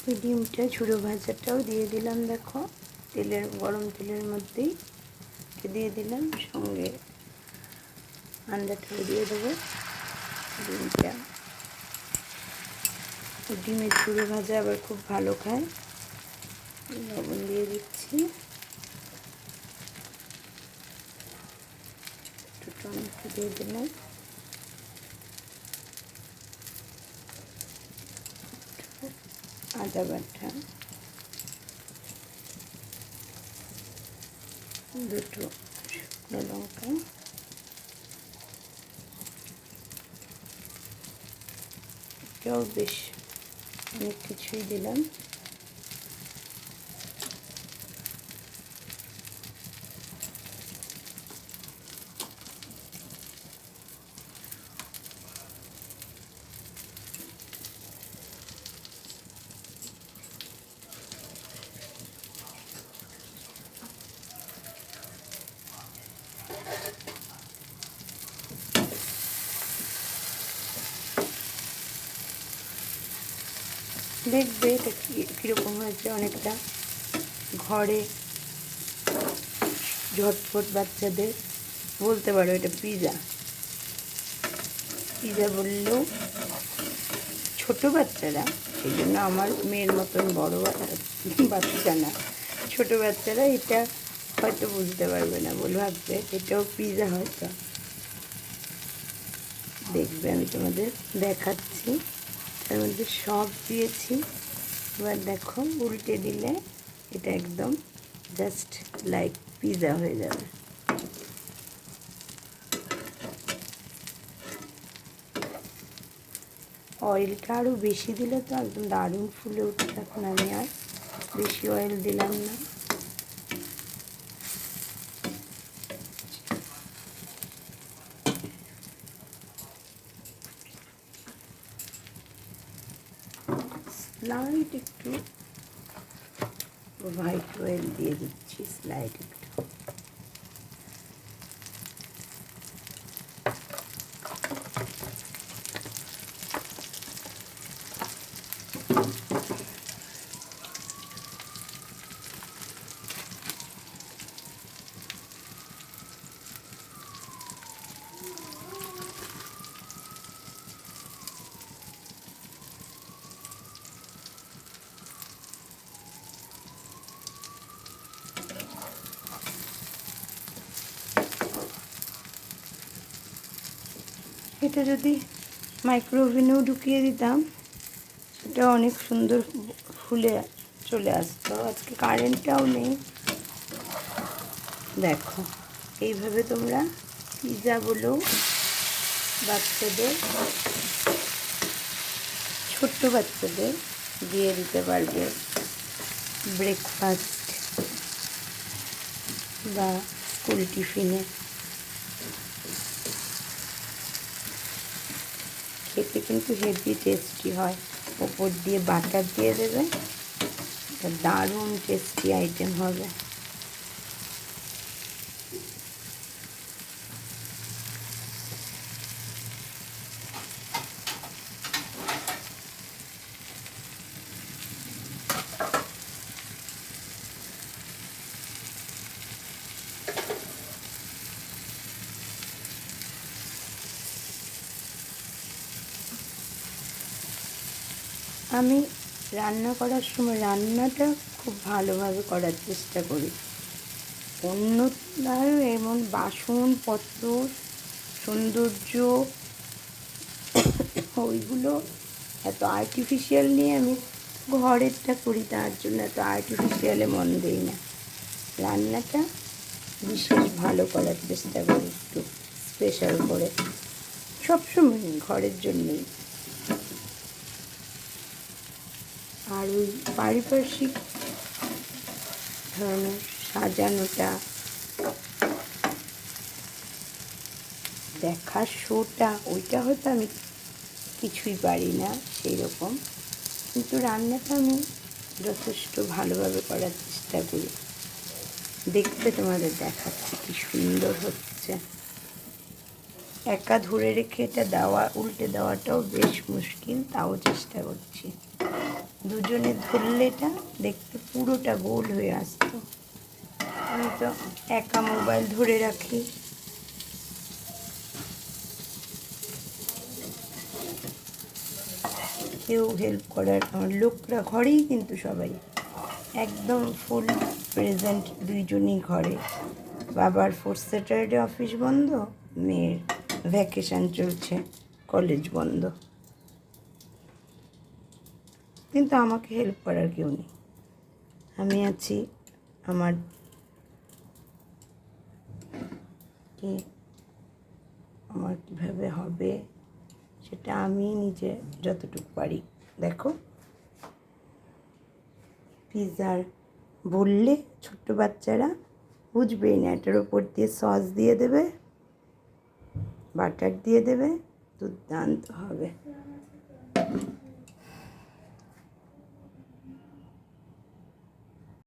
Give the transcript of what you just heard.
ওই ডিমটা ঝুড়ো ভাজাটাও দিয়ে দিলাম, দেখো তেলের গরম তেলের মধ্যেই দিয়ে দিলাম, সঙ্গে আন্ডাটাও দিয়ে দেবো। ডিমটা, ডিমের ঝুড়ো ভাজা আবার খুব ভালো খায়। লবণ দিয়ে দিচ্ছি, একটু টমেটো দিয়ে দিলাম, আদা বাটা, দুটো শুকনো লঙ্কা, এটাও বেশ অনেক কিছুই দিলাম। দেখবে এটা কীরকম হয়েছে, অনেকটা ঘরে ঝটফট বাচ্চাদের বলতে পারো এটা পিৎজা। পিৎজা বললেও ছোট বাচ্চারা, সেই জন্য আমার মেয়ের মতন বড় বাচ্চা না, ছোট বাচ্চারা এটা হয়তো বুঝতে পারবে না, বলে ভাববে এটাও পিৎজা হয়তো। দেখবে আমি তোমাদের দেখাচ্ছি, তার মধ্যে সব দিয়েছি। এবার দেখো উল্টে দিলে এটা একদম জাস্ট লাইক পিৎজা হয়ে যাবে। অয়েলটা আরও বেশি দিলে তো একদম দারুণ ফুলে উঠে, এখন আমি আর বেশি অয়েল দিলাম না। স্লাইড একটু হোয়াইট অয়েল দিয়ে দিচ্ছি, স্লাইড একটু। এটা যদি মাইক্রোওভেনেও ঢুকিয়ে দিতাম, এটা অনেক সুন্দর ফুলে চলে আসতো। আজকে কারেন্টটাও নেই। দেখো এইভাবে তোমরা পিৎজা বলেও বাচ্চাদের, ছোট্ট বাচ্চাদের দিয়ে দিতে পারবে ব্রেকফাস্ট বা স্কুল টিফিনে। খেতে কিন্তু হেভি টেস্টি হয়। ওপর দিয়ে বাটার দিয়ে দেবে, দারুণ টেস্টি আইটেম হবে। আমি রান্না করার সময় রান্নাটা খুব ভালোভাবে করার চেষ্টা করি। অন্যরা এমন বাসনপত্র সৌন্দর্য ওইগুলো এত আর্টিফিশিয়াল নিয়ে আমি ঘরেরটা করি, তার জন্য এত আর্টিফিশিয়ালে মন দিই না। রান্নাটা বিশেষ ভালো করার চেষ্টা করি, একটু স্পেশাল করে, সবসময় ঘরের জন্যই। আর ওই পারিপার্শ্বিক ধরনের সাজানোটা, দেখার শোটা, ওইটা হয়তো আমি কিছুই পারি না সেই রকম, কিন্তু রান্নাটা আমি যথেষ্ট ভালোভাবে করার চেষ্টা করি। দেখতে তোমাদের দেখাচ্ছি কি সুন্দর হচ্ছে। একা ধরে রেখে এটা দেওয়া, উল্টে দেওয়াটাও বেশ মুশকিল, তাও চেষ্টা করছি। দুজনে ধরলে এটা দেখতে পুরোটা গোল হয়ে আসতো। আমি তো একা মোবাইল ধরে রাখি। কেউ হেল্প করার আমার লোকরা ঘরেই, কিন্তু সবাই একদম ফুল প্রেজেন্ট, দুইজনই ঘরে। বাবার 4th স্যাটারডে অফিস বন্ধ, মেয়ের ভ্যাকেশান চলছে, কলেজ বন্ধ, কিন্তু আমাকে হেল্প করার কেউ নেই। আমি আছি, আমার কি আমার কীভাবে হবে সেটা আমি নিজে যতটুকু পারি। দেখো, পিৎজার বললে ছোট্ট বাচ্চারা বুঝবেই না, এটার ওপর দিয়ে সস দিয়ে দেবে, বাটার দিয়ে দেবে, দুর্দান্ত হবে।